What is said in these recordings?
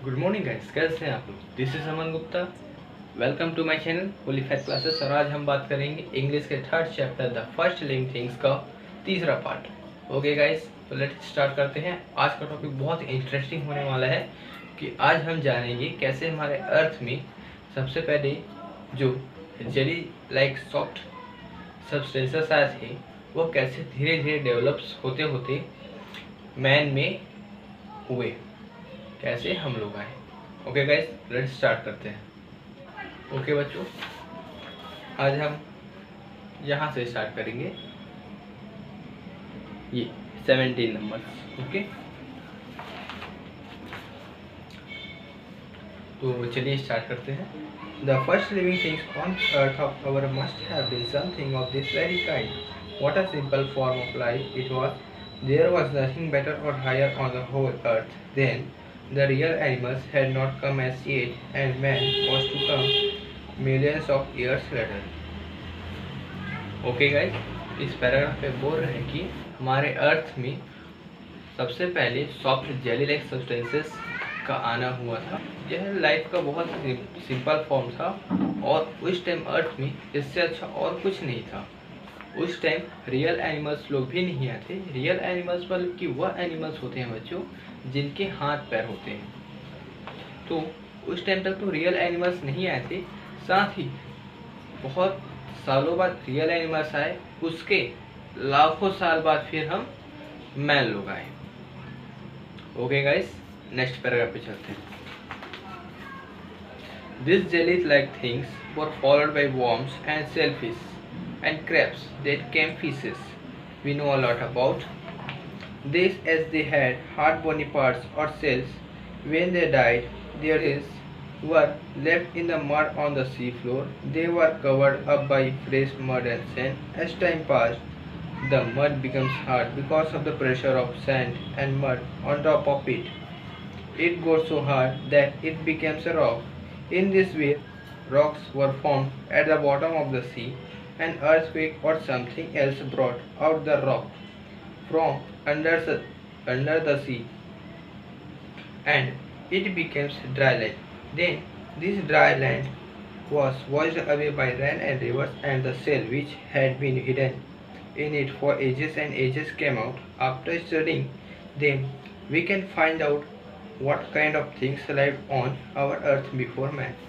Good morning guys, कैसे हैं आप लोग। This is Aman Gupta. Welcome to my channel holy fact classes. और आज हम बात करेंगे इंग्लिश के third chapter the first living things का तीसरा पार्ट। ओके गाइस, तो लेट्स स्टार्ट करते हैं। आज का टॉपिक बहुत इंटरेस्टिंग होने वाला है कि आज हम जानेंगे कैसे हमारे अर्थ में सबसे पहले जो जेली लाइक सॉफ्ट सब्सटेंसेस आए थे वो कैसे धीरे धीरे डेवलप्स होते होते मैन में हुए, कैसे हम लोग आए। ओके गाइस, लेट्स स्टार्ट करते हैं। ओके बच्चों, आज हम यहाँ से स्टार्ट करेंगे, ये 17 नंबर। ओके, तो चलिए स्टार्ट करते हैं। The first living things on earth of our must have been something of this very kind. What a simple form of life it was. There was nothing better or higher on the whole earth than the real animals had not come as yet, and man was to come millions of years later. Okay guys, इस paragraph पे बोल रहे हैं कि हमारे अर्थ में सबसे पहले सॉफ्ट जेली लाइक सब्सटेंसेस का आना हुआ था। यह लाइफ का बहुत सिंपल फॉर्म था और उस टाइम अर्थ में इससे अच्छा और कुछ नहीं था। उस टाइम रियल एनिमल्स लोग भी नहीं आए थे। रियल एनिमल्स मतलब कि वह एनिमल्स होते हैं बच्चों जिनके हाथ पैर होते हैं। तो उस टाइम तक तो रियल एनिमल्स नहीं आए थे, साथ ही बहुत सालों बाद रियल एनिमल्स आए, उसके लाखों साल बाद फिर हम मैन लोग आए। ओके गाइस, नेक्स्ट पैराग्राफ पे चलते हैं। This jelly like things were followed by worms and shellfish and crabs that came fishes we know a lot about. This as they had hard bony parts or cells. When they died, their shells were left in the mud on the sea floor. They were covered up by fresh mud and sand. As time passed, the mud becomes hard because of the pressure of sand and mud on top of it. It got so hard that it becomes a rock. In this way, rocks were formed at the bottom of the sea. An earthquake or something else brought out the rock from under the sea, and it becomes dry land. Then this dry land was washed away by rain and rivers, and the shell which had been hidden in it for ages and ages came out. After studying them, we can find out what kind of things lived on our earth before man.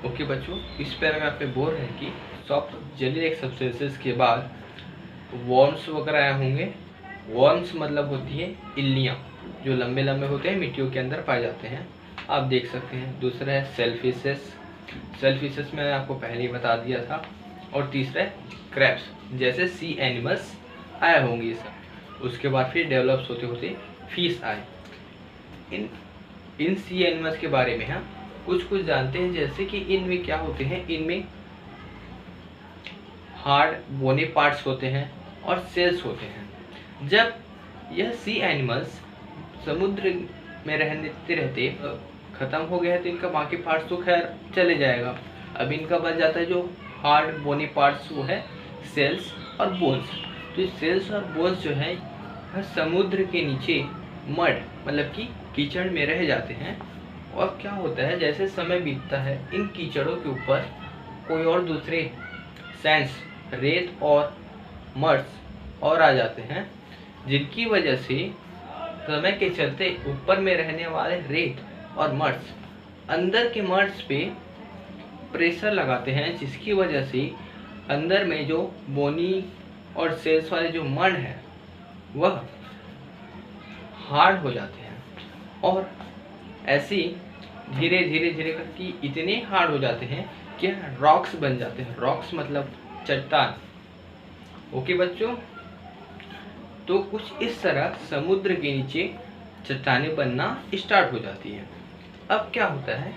Okay बच्चों, इस paragraph पे बोल रहे हैं कि soft jelly like substances के बाद worms वगैरह आए होंगे। वॉर्म्स मतलब होती है इल्लियाँ जो लंबे लंबे होते हैं, मिट्टियों के अंदर पाए जाते हैं, आप देख सकते हैं। दूसरा है सेलफिशेस, सेलफिशेस मैंने आपको पहले ही बता दिया था। और तीसरा है क्रैब्स, जैसे सी एनिमल्स आए होंगे ये सब। उसके बाद फिर डेवलप्स होते होते फिश आए। इन सी एनिमल्स के बारे में हम कुछ कुछ जानते हैं, जैसे कि इनमें क्या होते हैं, इनमें हार्ड बोने पार्ट्स होते हैं और सेल्स होते हैं। जब यह सी एनिमल्स समुद्र में रहते रहते ख़त्म हो गया है तो इनका बाकी पार्ट्स तो खैर चले जाएगा। अब इनका बच जाता है जो हार्ड बोनी पार्ट्स, वो है सेल्स और बोन्स। तो सेल्स और बोन्स जो है समुद्र के नीचे मड मतलब कि कीचड़ में रह जाते हैं। और क्या होता है, जैसे समय बीतता है इन कीचड़ों के ऊपर कोई और दूसरे सैंड्स, रेत और मड्स और आ जाते हैं, जिनकी वजह से समय के चलते ऊपर में रहने वाले रेत और मड्स अंदर के मड्स पे प्रेशर लगाते हैं, जिसकी वजह से अंदर में जो बोनी और सेल्स वाले जो मड है वह हार्ड हो जाते हैं। और ऐसे धीरे धीरे धीरे करके इतने हार्ड हो जाते हैं कि रॉक्स बन जाते हैं। रॉक्स मतलब चट्टान। ओके बच्चों, तो कुछ इस तरह समुद्र के नीचे चट्टानें बनना स्टार्ट हो जाती हैं। अब क्या होता है,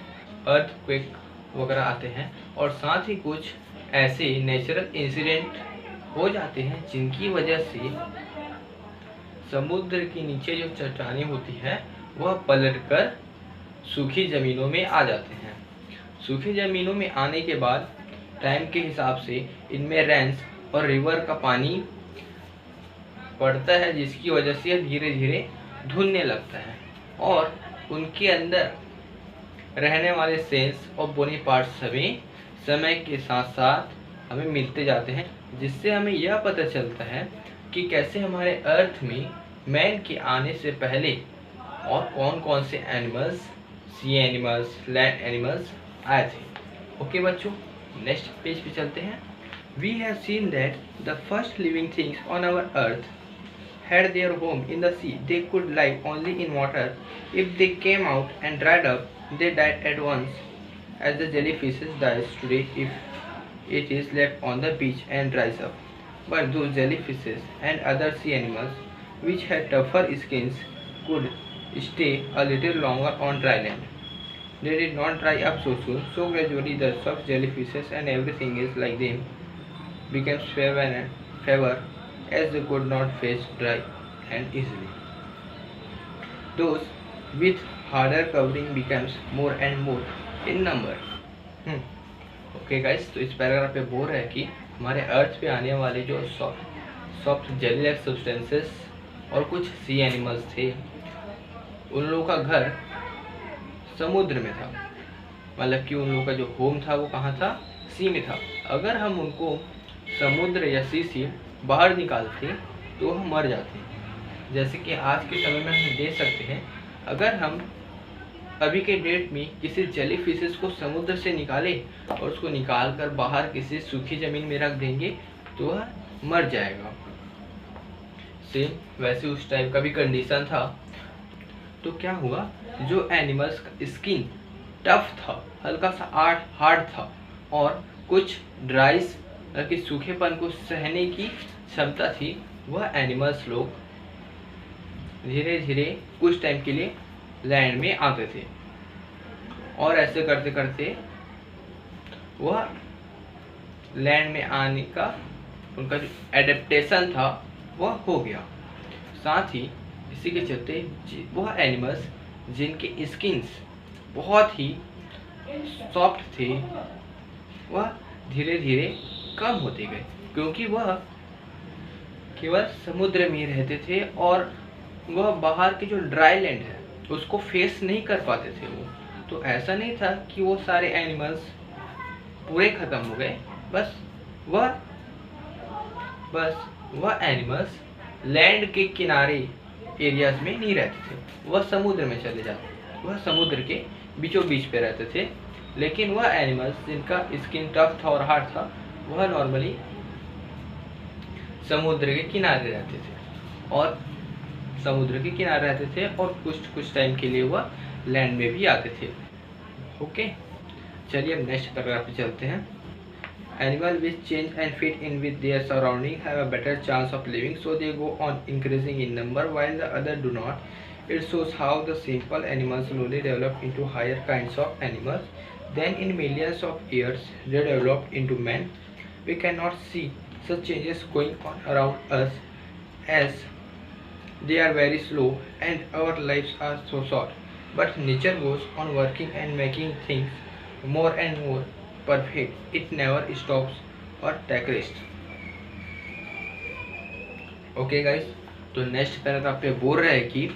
अर्थक्वेक वगैरह आते हैं और साथ ही कुछ ऐसे नेचुरल इंसिडेंट हो जाते हैं जिनकी वजह से समुद्र के नीचे जो चट्टानें होती हैं वह पलटकर सूखी ज़मीनों में आ जाते हैं। सूखी ज़मीनों में आने के बाद टाइम के हिसाब से इनमें रेन्स और रिवर का पानी पड़ता है, जिसकी वजह से धीरे धीरे धुलने लगता है और उनके अंदर रहने वाले सेल्स और बोनी पार्ट्स हमें समय के साथ साथ हमें मिलते जाते हैं, जिससे हमें यह पता चलता है कि कैसे हमारे अर्थ में मैन के आने से पहले और कौन कौन से animals, sea animals, land animals आए थे। ओके बच्चों, नेक्स्ट पेज पे चलते हैं। We have seen that the first living things on our earth had their home in the sea. They could live only in water. If they came out and dried up, they died at once, as the jellyfishes dies today if it is left on the beach and dries up. But those jellyfishes and other sea animals which had tougher skins could stay a little longer on dry land. They did not dry up so soon, so gradually the soft jellyfishes and everything else like them became favor as they could not face dry and easily. Those with harder covering becomes more and more in number. Okay guys, तो इस paragraph पे बोल रहा है कि हमारे अर्थ पे आने वाले जो सॉफ्ट जेली लाइक सब्सटेंसेस और कुछ सी एनिमल्स थे, उन लोगों का घर समुद्र में था। मतलब कि उन लोगों का जो होम था वो कहाँ था? सी में था। अगर हम उनको समुद्र या सी से बाहर निकालते तो हम मर जाते हैं। जैसे कि आज के समय में हम देख सकते हैं, अगर हम अभी के डेट में किसी जेली फिशेस को समुद्र से निकाले और उसको निकाल कर बाहर किसी सूखी ज़मीन में रख देंगे तो वह मर जाएगा। सेम वैसे उस टाइप का भी कंडीशन था। तो क्या हुआ, जो एनिमल्स का स्किन टफ था, हल्का सा हार्ड था और कुछ ड्राइस कि सूखेपन को सहने की क्षमता थी, वह एनिमल्स लोग धीरे धीरे कुछ टाइम के लिए लैंड में आते थे और ऐसे करते करते वह लैंड में आने का उनका जो एडेप्टेशन था वह हो गया। साथ ही इसी के चलते वह एनिमल्स जिनके स्किन्स बहुत ही सॉफ्ट थे वह धीरे धीरे कम होते गए, क्योंकि वह केवल समुद्र में रहते थे और वह बाहर के जो ड्राई लैंड है उसको फेस नहीं कर पाते थे वो। तो ऐसा नहीं था कि वो सारे एनिमल्स पूरे ख़त्म हो गए, बस वह एनिमल्स लैंड के किनारे एरियाज में नहीं रहते थे, वह समुद्र में चले जाते, वह समुद्र के बीचों बीच पे रहते थे। लेकिन वह एनिमल्स जिनका स्किन टफ था और हार्ड था वह नॉर्मली समुद्र के किनारे रहते थे और कुछ टाइम के लिए वह लैंड में भी आते थे। ओके, चलिए अब नेक्स्ट पैराग्राफ पे चलते हैं। Animals which change and fit in with their surrounding have a better chance of living, so they go on increasing in number while the other do not. It shows how the simple animals slowly develop into higher kinds of animals. Then in millions of years they developed into man. We cannot see such changes going on around us as they are very slow and our lives are so short. But nature goes on working and making things more and more perfect. It never stops or takes rest. Okay guys, तो next paragraph पे बोल रहे हैं कि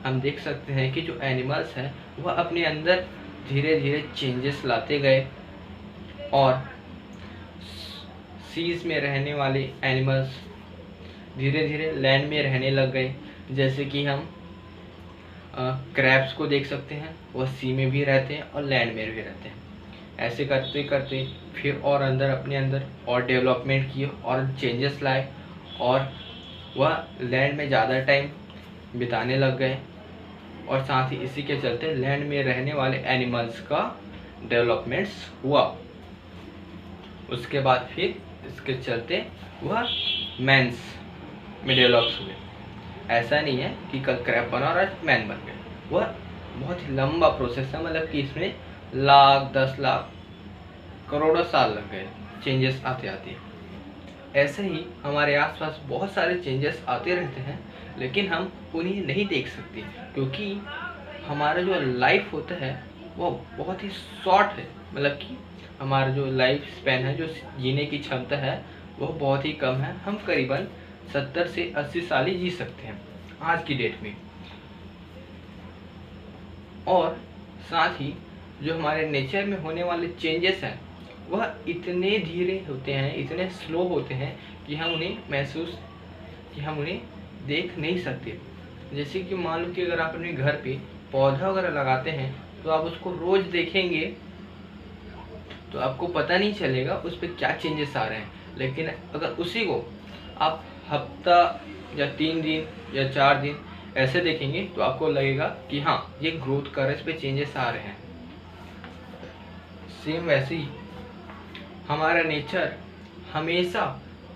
हम देख सकते हैं कि जो एनिमल्स हैं वह अपने अंदर धीरे धीरे चेंजेस लाते गए और सीज में रहने वाले एनिमल्स धीरे धीरे लैंड में रहने लग गए। जैसे कि हम क्रैब्स को देख सकते हैं, वह सी में भी रहते हैं और लैंड में भी रहते हैं। ऐसे करते करते फिर और अपने अंदर और डेवलपमेंट किए और चेंजेस लाए और वह लैंड में ज़्यादा टाइम बिताने लग गए और साथ ही इसी के चलते लैंड में रहने वाले एनिमल्स का डेवलपमेंट्स हुआ। उसके बाद फिर इसके चलते वह मैंस में डेवलप्स हुए। ऐसा नहीं है कि कल क्रैब बना और आज मैन बन गए, वह बहुत ही लंबा प्रोसेस है। मतलब कि इसमें लाख 10 लाख करोड़ों साल लग गए चेंजेस आते आते। ऐसे ही हमारे आसपास बहुत सारे चेंजेस आते रहते हैं, लेकिन हम उन्हें नहीं देख सकते क्योंकि हमारा जो लाइफ होता है वो बहुत ही शॉर्ट है। मतलब कि हमारा जो लाइफ स्पैन है, जो जीने की क्षमता है, वो बहुत ही कम है। हम करीबन 70 से 80 साल ही जी सकते हैं आज की डेट में। और साथ ही जो हमारे नेचर में होने वाले चेंजेस हैं वह इतने धीरे होते हैं, इतने स्लो होते हैं कि हम उन्हें देख नहीं सकते। जैसे कि मान लो कि अगर आप अपने घर पे पौधा वगैरह लगाते हैं तो आप उसको रोज देखेंगे तो आपको पता नहीं चलेगा उस पर क्या चेंजेस आ रहे हैं। लेकिन अगर उसी को आप हफ्ता या 3 दिन या 4 दिन ऐसे देखेंगे तो आपको लगेगा कि हाँ ये ग्रोथ कर रहा है, इस पर चेंजेस आ रहे हैं। सेम वैसे ही हमारा नेचर हमेशा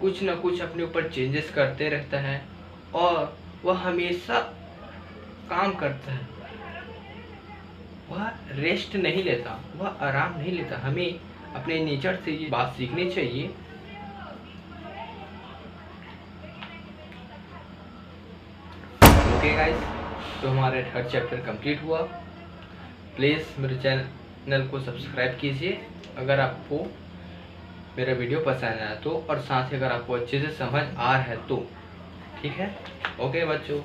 कुछ ना कुछ अपने ऊपर चेंजेस करते रहता है और वह हमेशा काम करता है, वह रेस्ट नहीं लेता, वह आराम नहीं लेता। हमें अपने नेचर से ये बात सीखनी चाहिए। ओके गाइस, तो हमारा 3rd चैप्टर कंप्लीट हुआ। प्लीज़ मेरे चैनल को सब्सक्राइब कीजिए अगर आपको मेरा वीडियो पसंद आया तो, और साथ ही अगर आपको अच्छे से समझ आ रहा है तो। ठीक है, ओके बच्चों।